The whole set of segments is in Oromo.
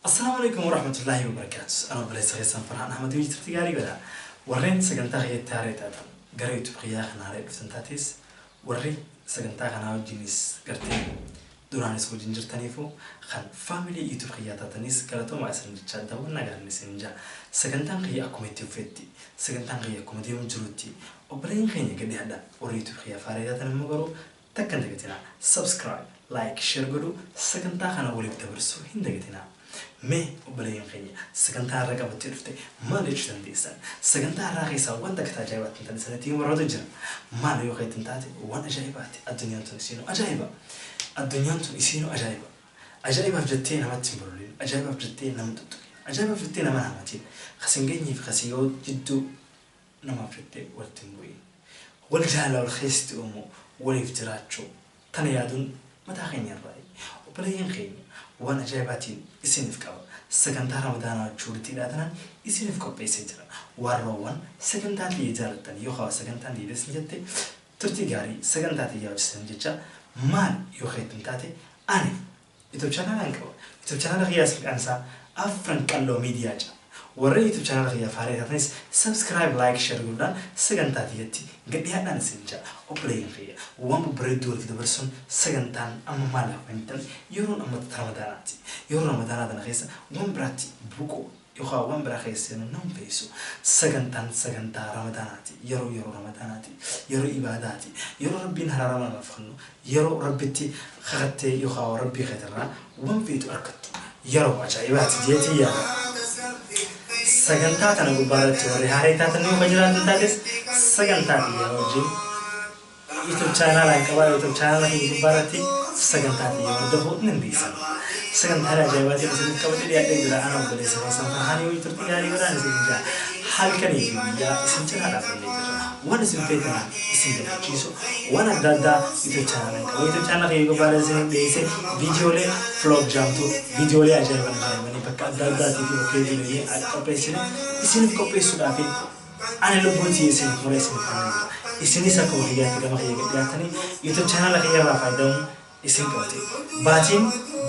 السلام عليكم ورحمة الله وبركاته. أنا بليس غيسان فرحان أحمد ويجي ترتقاري ولا ورين سجنتا غير تاريتاتا قريت بقيا خنا على بسنتاتيس وري سجنتا خنا وجينيس قرتين دورانيس وجينجر تانيفو خن فاميلي يوتيوب قياتا تانيس كلاتو ما يسند تشادا ونقال نسنجا سجنتا قيا كوميدي وفيتي سجنتا قيا كوميدي وجروتي وبرين خيني قد هذا وريتو قيا فاريتا المغرو تكن دقتنا سبسكرايب لايك شير قولوا سجنتا خنا ولي بتبرسو هين دقتنا مي وبلاين خيني سكنتها رقبة تلفتي ما ليش تنديسن سكنتها راقيسا وانت كتاجايبات انت سنتين ورود الجن ما ليو خيت انتاتي وانا جايباتي الدنيا تنسينو أجايبة الدنيا تنسينو أجايبة أجايبة في جتين ما تمرلين أجايبة في جتين ما تدري أجايبة في جتين ما همتين خسنجني في خسيو جدو نما في جتين والتنبوي والجهل والخيست أمو والإفتراء تنيادون ما تاخيني الرأي وبلاين خيني وانا جايباتي isin ifqaba sagantaa ramadaana chuurti ilaatana isin ifqopheessee jira warroowwan sagantaa liye jaalatan yoo hawa sagantaa liye desnjette turti gaarii sagantaa liye wajjisan jecha maal yoo khaytum taate ani YouTube channel qaba YouTube channel qiyaas qansa Afaran Qallo media ja warra YouTube channel qiyaa faaraytanis subscribe like share gudda sagantaa liyetti gadiyadaan sinja operating qiya wan breedur dabarsun sagantaan amma mala fantan yoron amma ramadaanati يوم رمضان هذا نخيسه وين براتي بوكو يخا وين براخيسه نوم بيسو سجنتا رمضاناتي يرو رمضاناتي يرو إباداتي يرو ربي نهار رمضان مفخنو يرو ربتي خدتي يخا ربي خدرنا وين بيتو أركض يرو عجائباتي ديتي يا سجنتا أنا ببارة وري هاريتات النيو بجرات التالس سجنتا يا وجي يوتيوب channel أنا كبار يوتيوب channel هي ببارتي سجنتا يا ودفوت ننديسا سكن هذا جواتي بس كمان اللي أدري جرا أنا وبدي سمع سمعني ويترتي على جرا نسيجا حال كني يا سنجا هذا فلي جرا وانا سنفتنا سنجا تجيسو وانا دادا يتوچانا كي يقبل زين بيسه فيديو لي فلوج جامتو فيديو لي أجاي بني بكا دادا تيجي وكيل لي أكوبيسين إسين كوبيسو دافي أنا لو بنتي إسين فريسين كمان إسيني سكوا هي كما هي كاتني يتوچانا لكي يرا فايدهم إسين كوتي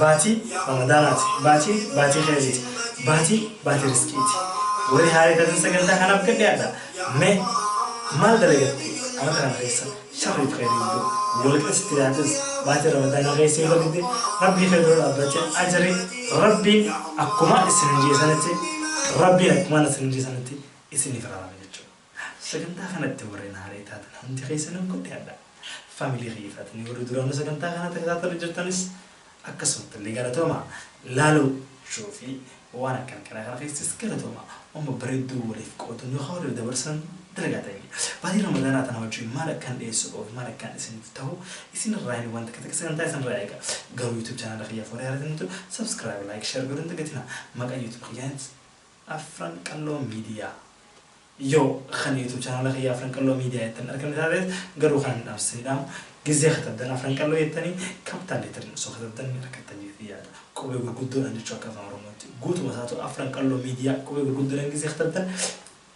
باتي رمضانات باتي خيريت باتي رزقيتي وري هاي تدن سجنتا أنا بكدي هذا ما درجتي أنا كان خيسا شر خيري ولك استياتس باتي رمضان غيسي بقدي ربي خير أبتي أجري ربي أكما السنجي سنتي ربي أكما السنجي سنتي إسني فرامي جتشو سجنتا خنت تورين هاي تدن أنت خيسا نقدي هذا فاميلي خيفات نقول دوران سجنتا خنت تكذا ترجعتنيس أكسرت اللي قالته ما لالو شوفي وانا كان خيس تسكرته ما هم بريدو ولا يفقدون يخاوروا دبرسن درجاتين بعد رمضانات أنا وجهي مالك كان A.S.W مالك كان إسن فتحه إسن الرأي وانت كتك سنتا إسن رأيك قالوا يوتيوب channel خيا فوري هذا سبسكرايب لايك شير قولوا انت قتنا ما قال يوتيوب خيانت أفران قلو ميديا يو خان يوتيوب channel خيا أفران قلو ميديا يتن أركن هذا قالوا خان نفس النظام جزء خدنا أفران قلو يتني كابتن يترن سو خدنا ركتني فيها كوبي قدون عند شوكة فمرمت قلت مساتو أفران قلو ميديا كوبي قدون عند جزء خدنا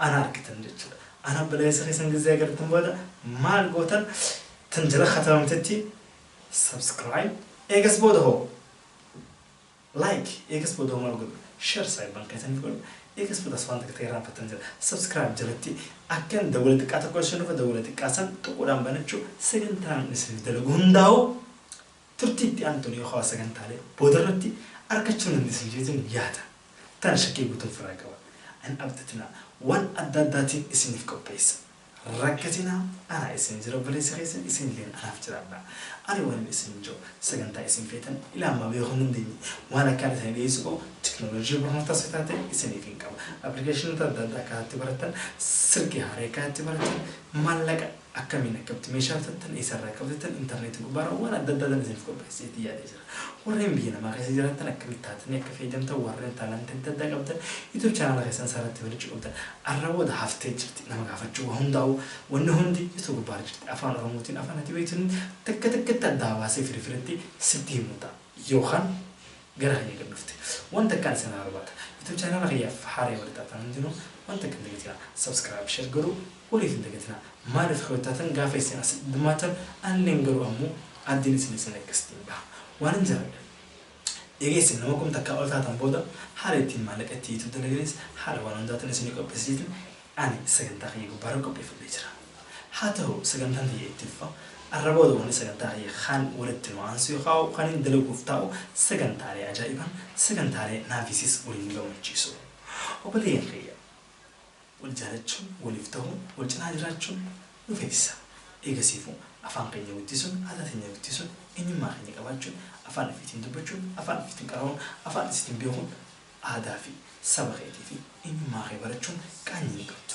أنا ركتن جت أنا بلاي سخيسن جزء قرتن بودا ما القوتن تنجرا ختام تتي سبسكرايب إيجس بوده لايك إيجس بوده ما القول شير سايد بانكتن يقول إيجس بوده سوانتك تيران فتنجر سبسكرايب جلتي أكن دولتك أتقول شنو فدولتك أصلا تقولان بنتشو سجنتان نسيت دلقون داو ترتيبتي أنتوني خاص سجنتالي بودرتي أركشون النسيجين يادا تنشكي بتون فراغوا أن أبدتنا وان أداداتي اسمي في كوبيس ركزنا أنا اسمي جرب لي سخيس اسمي لين أنا في جربنا أنا وين اسمي جو سجنتا اسمي فيتن إلى ما بيخونن ديني وأنا كانت هني يسوق تكنولوجيا برهمتا سيتاتي اسمي فين كم أبليكيشن تدادا كاتي برتن سركي هاري كاتي برتن مالك أكمل كبت ميشان تتن إسرع كبتن إنترنت كبار وأنا دادا نزل في كوبيس يا ديجر ورين بينا ما خسي جرا تنكمل تاتني كفي جم تورين تالنت دادا كبتن يوتيوب channel خسان صارت تورج كبتن الرواد هفتة جرتي نما كفتشوا هم داو ونهم دي يسوق بارج أفان رموتين أفان تبيتن تك تداوا سفر فرتي ستي موتا يوخان جرا هي كنفتي وانت كان سنة أربعة يوتيوب channel غيا في حاري ولا تاتنجنو وانت كنت جتنا سبسكرايب شير جرو ولي كنت جتنا ما ندخل تاتن قافي سنة دماتن أن لينجرو أمو أدين سنة كستين بها وانجرب eegeessin nama kun takka ol taatan booda haala ittiin maallaqatti itti dalaganis haala waan hundaatan isin qopheessitan ani sagantaa kiyya gubbaara qopheeffadhee jira. haa ta'u sagantaan kiyya ittifa arrabooda waan sagantaa kiyya kan walitti nu'aansuu yookaan kan dalaguuf ta'u sagantaalee ajaa'iban sagantaalee naafisiis waliin gammachiisu. Obboleeyyan kiyya wal jaalachuun waliif ta'uun wal cinaa jiraachuun nu feesisa. Eegasiifuu afaan keenya guddisuun aadaa keenya guddisuun eenyummaa keenya qabaachuun afaan ofiitiin dubbachuun afaan ofiitiin qara'uun afaan ofiitiin beekuun aadaa fi saba keetii fi eenyummaa kee barachuun qaanyii ni qabdu.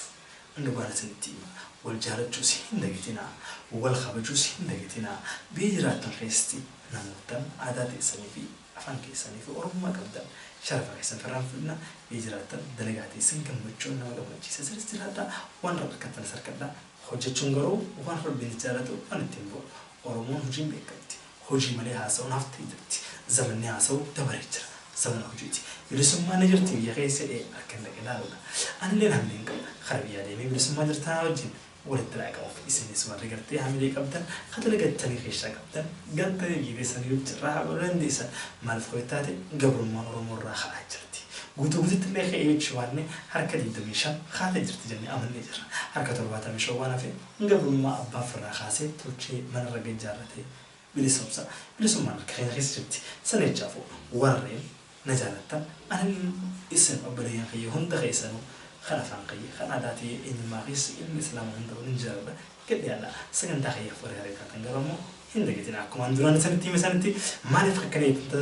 Inni waan isinitti hima wal jaalachuus hin dagatinaa wal kabajuus hin dagatinaa biyya jiraattan keessatti namoota aadaa teessanii fi afaan keessanii fi oromummaa qabdan sharafa keessan firraan fudhina biyya jiraattan dalagaa teessan gammachuun nama gammachiisa sirriitti jiraadhaa waan rakkatan sarkadhaa hojjechuun garuu waan rabbiin jaalatu waan ittiin bu'u oromoon hojiin beekamti hojii malee haasa'uun haftee jirti zamanni haasa'u dabaree jira zamana hojiiti bilisummaa ni jirti biyya keessa akka hin ilaaluudha anillee namni hin qabu karaa biyyaa deemee bilisummaa jirtaa wajjin walitti dhaaqamuuf isinis warri gartee hamilee qabdan katala gattanii keessaa qabdan gattanii biyyeessanii hojirraa haa dandeessan maaliif qo'ataate gabrummaan oromoo irraa ka'aa jirti. Guutuu guutuutti illee ka'ee jechuun harka 25 haala jirti jennee amannee jirra. Harka 75 waan hafe gabrummaa abbaaf irraa kaasee tolchee manarra gajjaarratee bilisummaan harka keenya keessa jirti. Sana jechaafuu warreen na jaalattan ani isin obboleeyyan kiyya hunda keessanuu kan afaan kiyya kan aadaatii eenyummaa keessa ilmi islaamaa hunda waliin jiraadha. Gadhiyaadha sagantaa kiyyaaf warri hariiratan garamoo hin dagatina akkuma duraan sanitti hime sanitti maaliif akka kanatti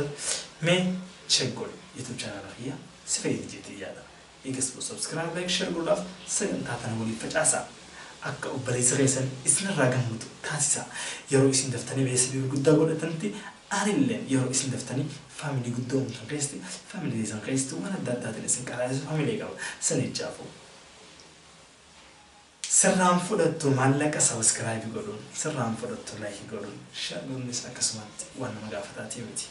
mee cheggol YouTube channel kiyya si fayyada jettee yaada. Eegas subscribe like share godhaaf sagantaa tana waliif facaasaa. Akka obboleessa keessan isinirraa gammachu taasisa. Yeroo isin daftanii beeksisa guddaa godhatanitti anillee yeroo isin daftanii family guddoo umtan keessatti family isan keessatti waan adda addaatiin isin qaraasu family qaba. Sanichaafu sirraan fudhattu maallaqa subscribe godhuun sirraan fudhattu like godhuun share godhuunis akkasumatti waan nama gaafataati miti.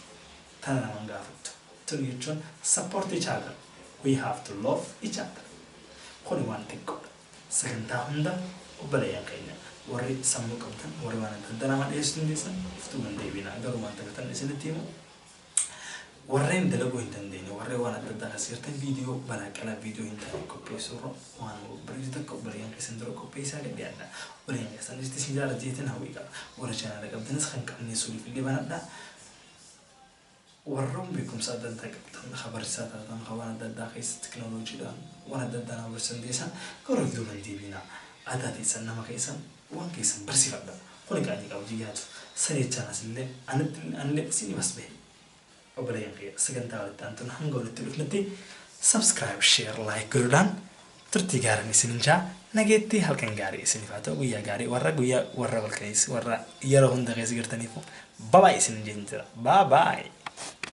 Tana nama gaafattu. Tun jechuun support each other. We have to love each other. Kuni waan xiqqoodha. Sagantaa hunda obboleeyyan keenya warri sammuu qabdan warri waan adda addaa nama dhiyeessuu dandeessan iftuu dandeebinaa garuu waan taphatan isinitti himu warreen dalaguu hin dandeenye warreen waan adda addaa kasirtan viidiyoo balaaqalaa viidiyoo hin taane qopheessuurra waan obboleessi takka obboleeyyan keessan dura qopheessaa gadhiyaadha. Obboleeyyan keessan isin jaallatteetiin hawwii qaba. Warra chaanaala qabdanis kan qabneessuuf illee banadhaa. warroon beekumsa adda addaa qabdan khabarisaa taatan waan adda addaa keessa teknooloojiidhaan waan adda addaa nama barsiisan garuu iddoo deebinaa aadaa teessan nama keessan waan keessan barsiifadha kun qaanii qabu jiyyaatu saneechaan asillee anillee isin basbee obboleeyyan kee sagantaa walitti aantun hanga walitti dhufnetti subscribe share like godhuudhaan turtii gaarii isin jaa nageetti halkan gaarii isiniif haa ta'u guyyaa gaarii warra walkeessi warra yeroo hunda keessa jirtaniif bye bye isin jira bye bye.